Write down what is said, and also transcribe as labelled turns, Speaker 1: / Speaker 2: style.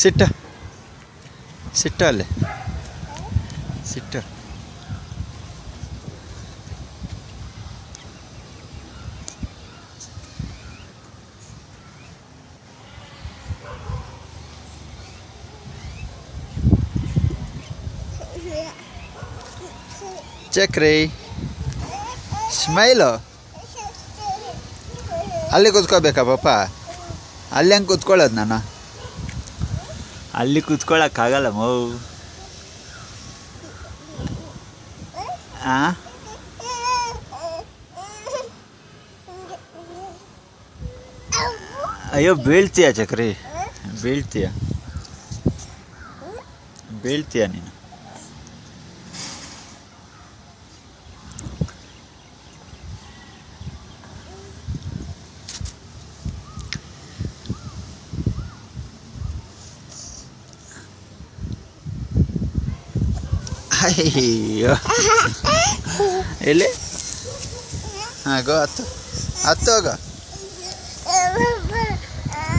Speaker 1: ಸಿಟ್ಟ ಸಿಟ್ಟ ಅಲ್ಲೇ ಸಿಟ್ಟ. ಚಕ್ರಿ ಸ್ಮೈಲು. ಅಲ್ಲಿ ಕೂತ್ಕೋಬೇಕಾ ಪಾಪ? ಅಲ್ಲಿ ಹೆಂಗೆ ಕೂತ್ಕೊಳ್ಳೋದು ನಾನು? ಅಲ್ಲಿ ಕೂತ್ಕೊಳ್ಳೋಕ್ಕಾಗಲ್ಲ ಮೌ. ಅಯ್ಯೋ ಬೀಳ್ತೀಯ ಚಕ್ರಿ, ಬೀಳ್ತೀಯ ಬೀಳ್ತೀಯ ನೀನು. ಅಯ್ಯೋ ಎಲ್ಲಿ? ಹಾಂ ಗೋ ಹತ್ತು ಹತ್ತು ಹೋಗ.